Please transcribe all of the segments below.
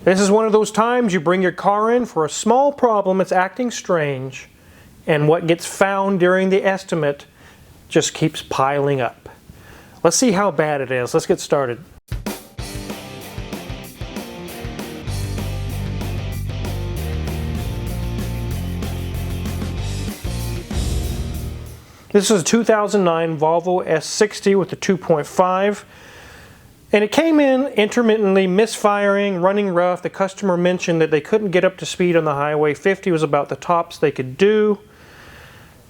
This is one of those times you bring your car in for a small problem that's acting strange, and what gets found during the estimate just keeps piling up. Let's see how bad it is. Let's get started. This is a 2009 Volvo S60 with a 2.5. And it came in intermittently misfiring, running rough. The customer mentioned that they couldn't get up to speed on the highway. 50 was about the tops they could do.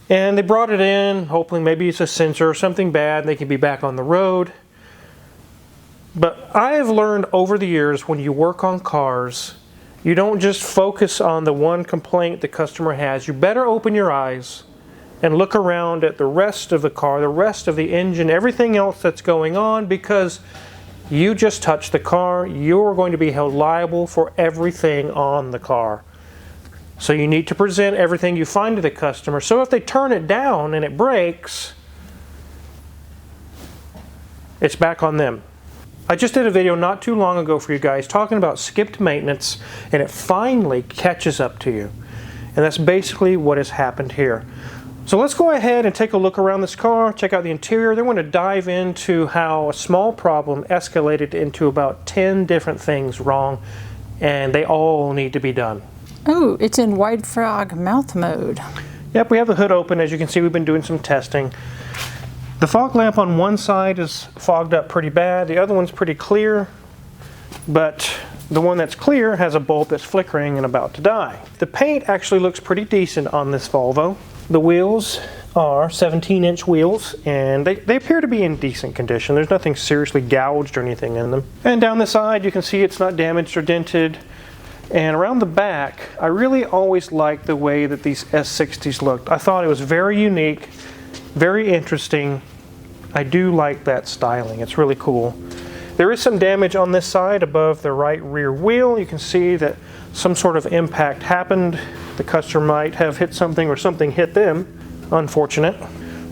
And they brought it in, hoping maybe it's a sensor or something bad and they can be back on the road. But I have learned over the years, when you work on cars, you don't just focus on the one complaint the customer has. You better open your eyes and look around at the rest of the car, the rest of the engine, everything else that's going on, because you just touched the car. You're going to be held liable for everything on the car. So you need to present everything you find to the customer. So if they turn it down and it breaks, it's back on them. I just did a video not too long ago for you guys talking about skipped maintenance, and it finally catches up to you. And that's basically what has happened here. So let's go ahead and take a look around this car, check out the interior. Then we're going to dive into how a small problem escalated into about 10 different things wrong, and they all need to be done. Oh, it's in wide frog mouth mode. Yep, we have the hood open. As you can see, we've been doing some testing. The fog lamp on one side is fogged up pretty bad. The other one's pretty clear, but the one that's clear has a bulb that's flickering and about to die. The paint actually looks pretty decent on this Volvo. The wheels are 17-inch wheels, and they appear to be in decent condition. There's nothing seriously gouged or anything in them. And down the side, you can see it's not damaged or dented. And around the back, I really always liked the way that these S60s looked. I thought it was very unique, very interesting. I do like that styling. It's really cool. There is some damage on this side above the right rear wheel. You can see that some sort of impact happened. The customer might have hit something or something hit them. Unfortunate.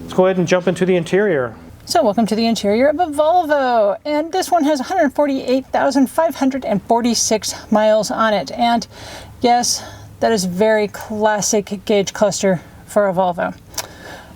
Let's go ahead and jump into the interior. So welcome to the interior of a Volvo, and this one has 148,546 miles on it. And yes, that is very classic gauge cluster for a Volvo.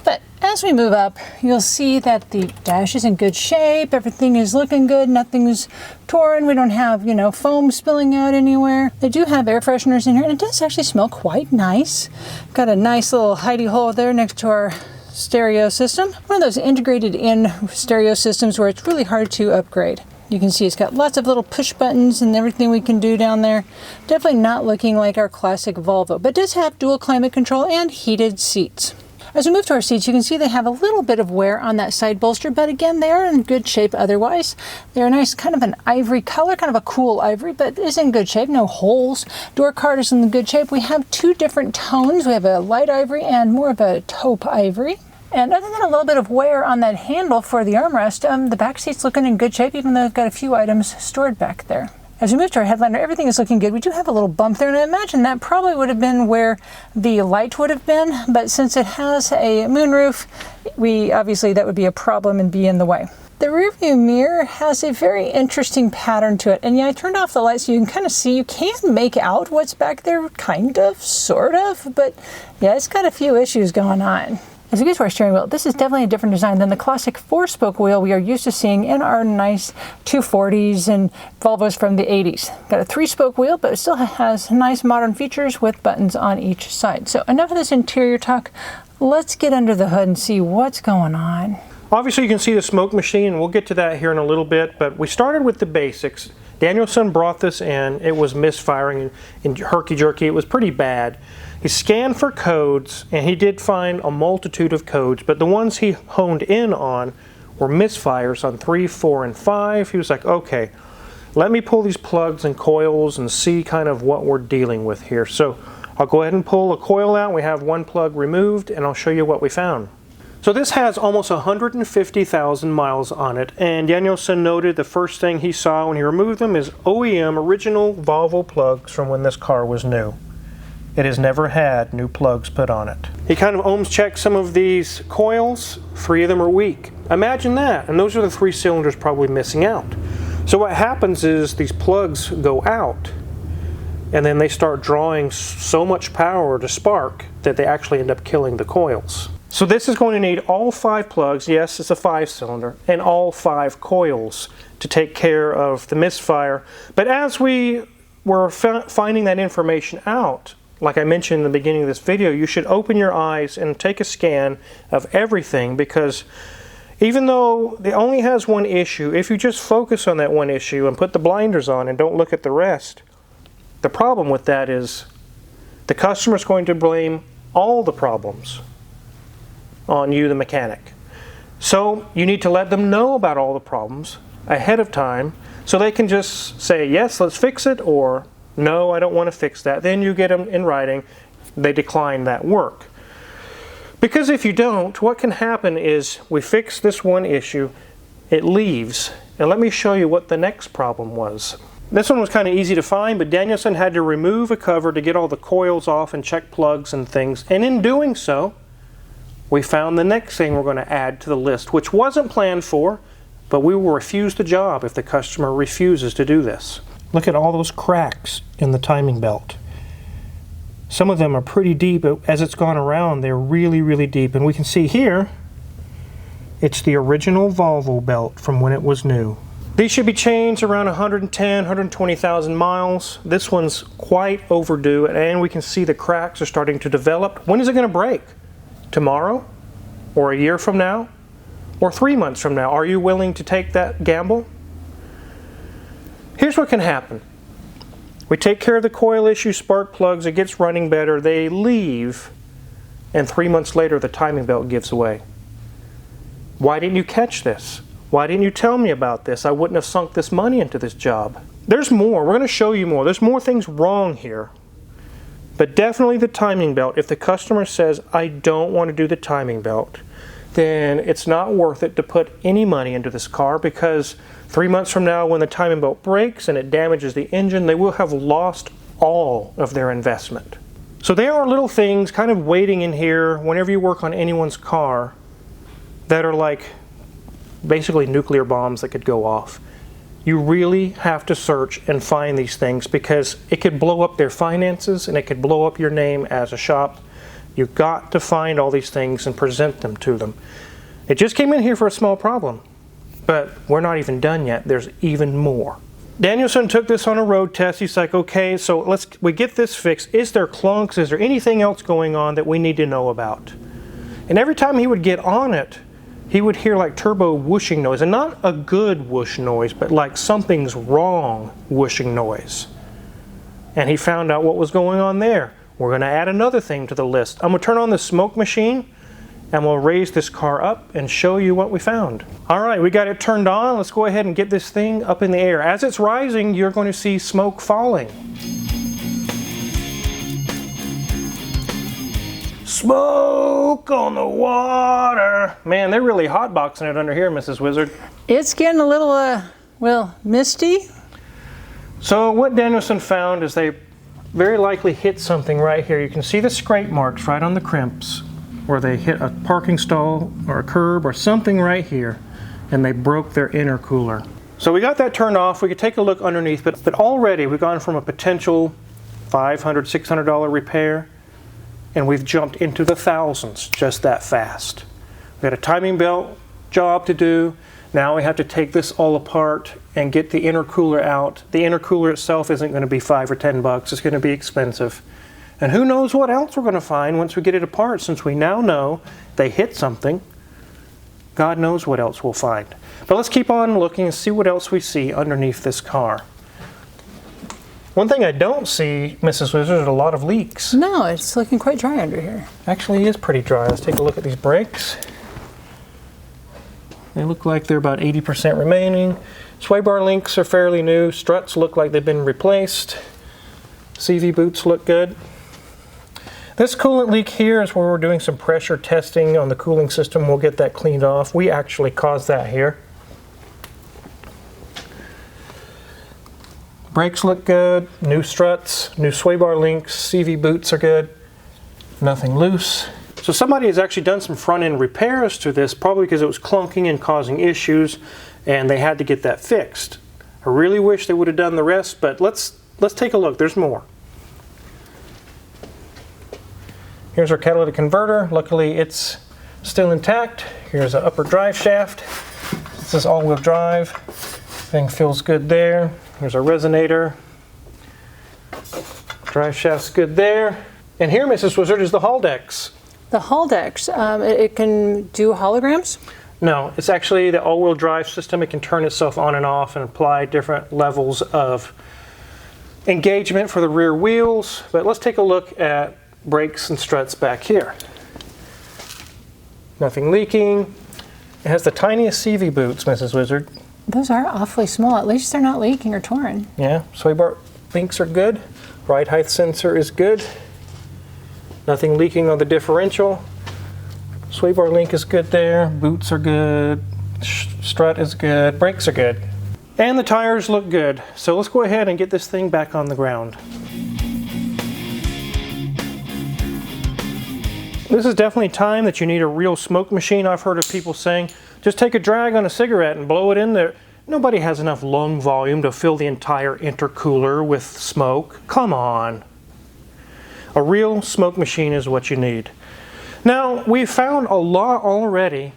But as we move up, you'll see that the dash is in good shape. Everything is looking good. Nothing's torn. We don't have, foam spilling out anywhere. They do have air fresheners in here, and it does actually smell quite nice. Got a nice little hidey hole there next to our stereo system. One of those integrated in stereo systems where it's really hard to upgrade. You can see it's got lots of little push buttons and everything we can do down there. Definitely not looking like our classic Volvo, but does have dual climate control and heated seats. As we move to our seats, you can see they have a little bit of wear on that side bolster, but again, they are in good shape otherwise. They're a nice kind of an ivory color, kind of a cool ivory, but is in good shape, no holes. Door card is in good shape. We have two different tones. We have a light ivory and more of a taupe ivory. And other than a little bit of wear on that handle for the armrest, the back seat's looking in good shape, even though we've got a few items stored back there. As we move to our headliner, everything is looking good. We do have a little bump there, and I imagine that probably would have been where the light would have been, but since it has a moonroof, obviously that would be a problem and be in the way. The rearview mirror has a very interesting pattern to it, and yeah, I turned off the light so you can kind of see, you can make out what's back there, kind of, sort of, but yeah, it's got a few issues going on. As we get to our steering wheel, this is definitely a different design than the classic 4-spoke wheel we are used to seeing in our nice 240s and Volvos from the 80s. Got a 3-spoke wheel, but it still has nice modern features with buttons on each side. So enough of this interior talk. Let's get under the hood and see what's going on. Obviously you can see the smoke machine, and we'll get to that here in a little bit, but we started with the basics. Danielson brought this in. It was misfiring and herky-jerky. It was pretty bad. He scanned for codes, and he did find a multitude of codes, but the ones he honed in on were misfires on 3, 4, and 5. He was like, okay, let me pull these plugs and coils and see kind of what we're dealing with here. So I'll go ahead and pull a coil out. We have one plug removed, and I'll show you what we found. So this has almost 150,000 miles on it, and Danielson noted the first thing he saw when he removed them is OEM original Volvo plugs from when this car was new. It has never had new plugs put on it. He kind of ohms checked some of these coils. 3 of them are weak. Imagine that, and those are the 3 cylinders probably missing out. So what happens is these plugs go out, and then they start drawing so much power to spark that they actually end up killing the coils. So this is going to need all 5 plugs, yes, it's a 5-cylinder, and all 5 coils to take care of the misfire. But as we were finding that information out, like I mentioned in the beginning of this video, you should open your eyes and take a scan of everything, because even though it only has one issue, if you just focus on that one issue and put the blinders on and don't look at the rest, the problem with that is the customer is going to blame all the problems on you, the mechanic. So you need to let them know about all the problems ahead of time so they can just say, yes, let's fix it, or no, I don't want to fix that. Then you get them in writing, they decline that work. Because if you don't, what can happen is we fix this one issue, it leaves, and let me show you what the next problem was. This one was kind of easy to find, but Danielson had to remove a cover to get all the coils off and check plugs and things, and in doing so, we found the next thing we're going to add to the list, which wasn't planned for, but we will refuse the job if the customer refuses to do this. Look at all those cracks in the timing belt. Some of them are pretty deep, but as it's gone around, they're really, really deep. And we can see here, it's the original Volvo belt from when it was new. These should be changed around 110, 120,000 miles. This one's quite overdue, and we can see the cracks are starting to develop. When is it going to break? Tomorrow? Or a year from now? Or 3 months from now? Are you willing to take that gamble? Here's what can happen. We take care of the coil issue, spark plugs, it gets running better, they leave, and 3 months later the timing belt gives away. Why didn't you catch this? Why didn't you tell me about this? I wouldn't have sunk this money into this job. There's more. We're going to show you more. There's more things wrong here. But definitely the timing belt. If the customer says, I don't want to do the timing belt, then it's not worth it to put any money into this car, because 3 months from now when the timing belt breaks and it damages the engine, they will have lost all of their investment. So there are little things kind of waiting in here whenever you work on anyone's car that are like basically nuclear bombs that could go off. You really have to search and find these things, because it could blow up their finances and it could blow up your name as a shop. You've got to find all these things and present them to them. It just came in here for a small problem, but we're not even done yet. There's even more. Danielson took this on a road test. He's like, okay, so we get this fixed. Is there clunks? Is there anything else going on that we need to know about? And every time he would get on it, he would hear like turbo whooshing noise, and not a good whoosh noise, but like something's wrong whooshing noise. And he found out what was going on there. We're going to add another thing to the list. I'm going to turn on the smoke machine, and we'll raise this car up and show you what we found. All right, we got it turned on. Let's go ahead and get this thing up in the air. As it's rising, you're going to see smoke falling. Smoke on the water. Man, they're really hotboxing it under here, Mrs. Wizard. It's getting a little, well, misty. So what Danielson found is they very likely hit something right here. You can see the scrape marks right on the crimps where they hit a parking stall or a curb or something right here, and they broke their intercooler. So we got that turned off. We could take a look underneath, but already we've gone from a potential $500, $600 repair, and we've jumped into the thousands just that fast. We got a timing belt job to do. Now we have to take this all apart and get the intercooler out. The intercooler itself isn't going to be $5 or $10. It's going to be expensive. And who knows what else we're going to find once we get it apart, since we now know they hit something. God knows what else we'll find. But let's keep on looking and see what else we see underneath this car. One thing I don't see, Mrs. Wizard, is a lot of leaks. No, it's looking quite dry under here. Actually, it is pretty dry. Let's take a look at these brakes. They look like they're about 80% remaining. Sway bar links are fairly new. Struts look like they've been replaced. CV boots look good. This coolant leak here is where we're doing some pressure testing on the cooling system. We'll get that cleaned off. We actually caused that here. Brakes look good, new struts, new sway bar links, CV boots are good, nothing loose. So somebody has actually done some front end repairs to this, probably because it was clunking and causing issues, and they had to get that fixed. I really wish they would have done the rest, but let's take a look. There's more. Here's our catalytic converter. Luckily it's still intact. Here's an upper drive shaft. This is all-wheel drive. Everything feels good there. Here's our resonator. Drive shaft's good there. And here, Mrs. Wizard, is the Haldex. The Haldex, it can do holograms? No, it's actually the all-wheel drive system. It can turn itself on and off and apply different levels of engagement for the rear wheels. But let's take a look at brakes and struts back here. Nothing leaking. It has the tiniest CV boots, Mrs. Wizard. Those are awfully small. At least they're not leaking or torn. Yeah, sway bar links are good. Ride height sensor is good. Nothing leaking on the differential. Sway bar link is good there. Boots are good. Strut is good. Brakes are good. And the tires look good. So let's go ahead and get this thing back on the ground. This is definitely time that you need a real smoke machine. I've heard of people saying, just take a drag on a cigarette and blow it in there. Nobody has enough lung volume to fill the entire intercooler with smoke. Come on. A real smoke machine is what you need. Now, we've found a lot already.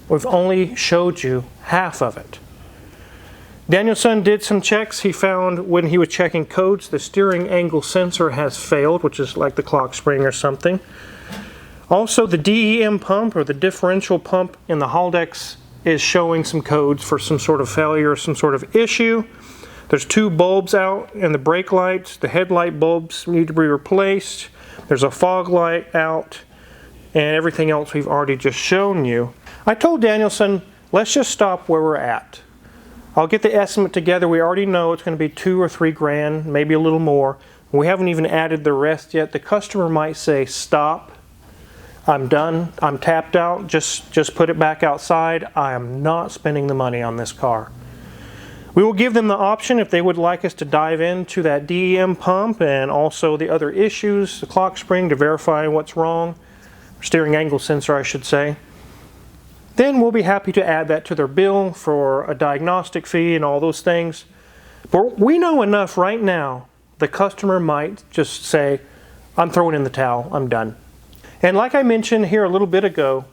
We've only showed you half of it. Danielson did some checks. He found when he was checking codes, the steering angle sensor has failed, which is like the clock spring or something. Also, the DEM pump, or the differential pump in the Haldex, is showing some codes for some sort of failure or some sort of issue. There's two bulbs out in the brake lights. The headlight bulbs need to be replaced. There's a fog light out, and everything else we've already just shown you. I told Danielson, let's just stop where we're at. I'll get the estimate together. We already know it's going to be $2 or $3 grand, maybe a little more. We haven't even added the rest yet. The customer might say, stop. I'm done. I'm tapped out. Just put it back outside. I am not spending the money on this car. We will give them the option if they would like us to dive into that DEM pump and also the other issues, the clock spring, to verify what's wrong, steering angle sensor I should say. Then we'll be happy to add that to their bill for a diagnostic fee and all those things. But we know enough right now, the customer might just say, I'm throwing in the towel, I'm done. And like I mentioned here a little bit ago,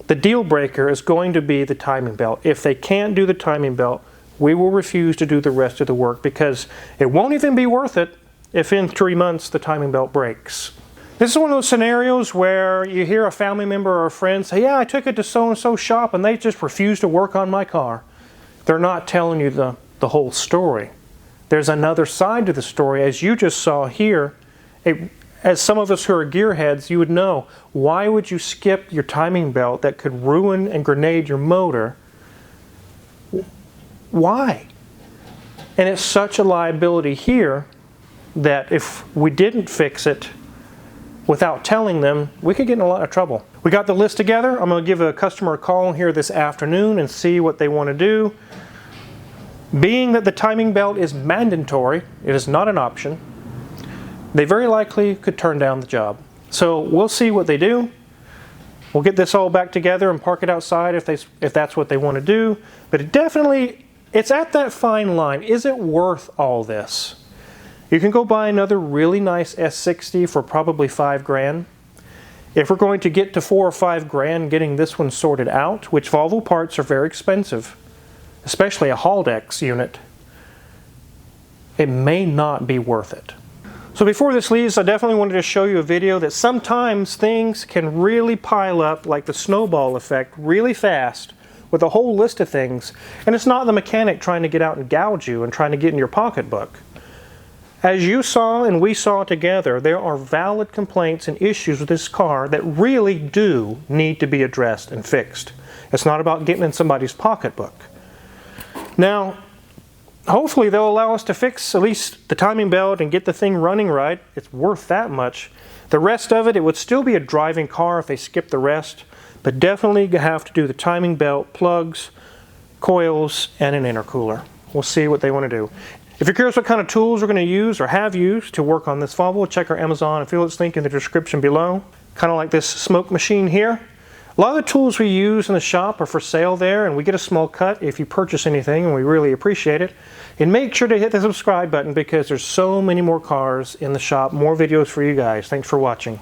the deal breaker is going to be the timing belt. If they can't do the timing belt, we will refuse to do the rest of the work because it won't even be worth it if in 3 months the timing belt breaks. This is one of those scenarios where you hear a family member or a friend say, yeah, I took it to so-and-so shop and they just refused to work on my car. They're not telling you the whole story. There's another side to the story. As you just saw here, as some of us who are gearheads, you would know, why would you skip your timing belt that could ruin and grenade your motor? Why? And it's such a liability here that if we didn't fix it without telling them, we could get in a lot of trouble. We got the list together. I'm going to give a customer a call here this afternoon and see what they want to do. Being that the timing belt is mandatory, it is not an option, they very likely could turn down the job. So we'll see what they do. We'll get this all back together and park it outside if that's what they want to do. But it's at that fine line. Is it worth all this? You can go buy another really nice S60 for probably $5 grand. If we're going to get to $4 or $5 grand getting this one sorted out, which Volvo parts are very expensive, especially a Haldex unit, it may not be worth it. So before this leaves, I definitely wanted to show you a video that sometimes things can really pile up like the snowball effect really fast with a whole list of things, and it's not the mechanic trying to get out and gouge you and trying to get in your pocketbook. As you saw and we saw together, there are valid complaints and issues with this car that really do need to be addressed and fixed. It's not about getting in somebody's pocketbook. Now, hopefully they'll allow us to fix at least the timing belt and get the thing running right. It's worth that much. The rest of it would still be a driving car if they skip the rest, but definitely have to do the timing belt, plugs, coils, and an intercooler. We'll see what they want to do. If you're curious what kind of tools we're going to use or have used to work on this Volvo, check our Amazon affiliates link in the description below. Kind of like this smoke machine here. A lot of the tools we use in the shop are for sale there, and we get a small cut if you purchase anything, and we really appreciate it. And make sure to hit the subscribe button because there's so many more cars in the shop, more videos for you guys. Thanks for watching.